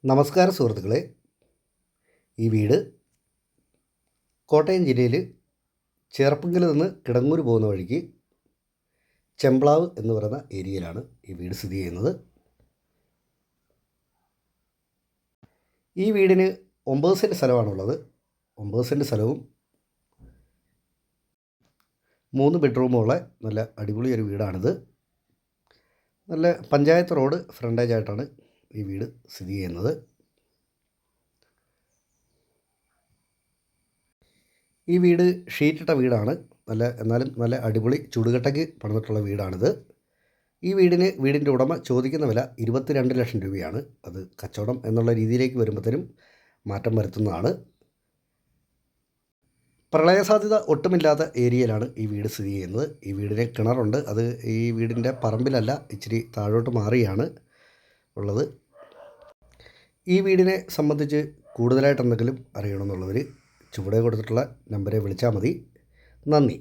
നമസ്കാരം സുഹൃത്തുക്കളെ. ഈ വീട് കോട്ടയം ജില്ലയിൽ ചേർപ്പുങ്കൽ നിന്ന് കിടങ്ങൂർ പോകുന്ന വഴിക്ക് ചെമ്പ്ലാവ് എന്ന് പറയുന്ന ഏരിയയിലാണ് ഈ വീട് സ്ഥിതി ചെയ്യുന്നത്. ഈ വീടിന് 9 സെൻറ്റ് സ്ഥലമാണുള്ളത്. 9 സെൻറ്റ് സ്ഥലവും 3 ബെഡ്റൂമുള്ള നല്ല അടിപൊളി ഒരു വീടാണിത്. നല്ല പഞ്ചായത്ത് റോഡ് ഫ്രണ്ടേജ് ആയിട്ടാണ് ഈ വീട് സ്ഥിതി ചെയ്യുന്നത്. ഈ വീട് ഷീറ്റിട്ട വീടാണ്. എന്നാലും നല്ല അടിപൊളി ചുടുകട്ടയ്ക്ക് പണിതിട്ടുള്ള വീടാണിത്. ഈ വീടിൻ്റെ ഉടമ ചോദിക്കുന്ന വില 22 ലക്ഷം രൂപയാണ്. അത് കച്ചവടം എന്നുള്ള രീതിയിലേക്ക് വരുമ്പോഴത്തേനും മാറ്റം വരുത്തുന്നതാണ്. പ്രളയസാധ്യത ഒട്ടുമില്ലാത്ത ഏരിയയിലാണ് ഈ വീട് സ്ഥിതി ചെയ്യുന്നത്. ഈ വീടിന് കിണറുണ്ട്. അത് ഈ വീടിൻ്റെ പറമ്പിലല്ല, ഇച്ചിരി താഴോട്ട് മാറിയാണ് ഉള്ളത്. ഈ വീടിനെ സംബന്ധിച്ച് കൂടുതലായിട്ട് എന്തെങ്കിലും അറിയണമെന്നുള്ളവർ ചുവടെ കൊടുത്തിട്ടുള്ള നമ്പറെ വിളിച്ചാൽ മതി. നന്ദി.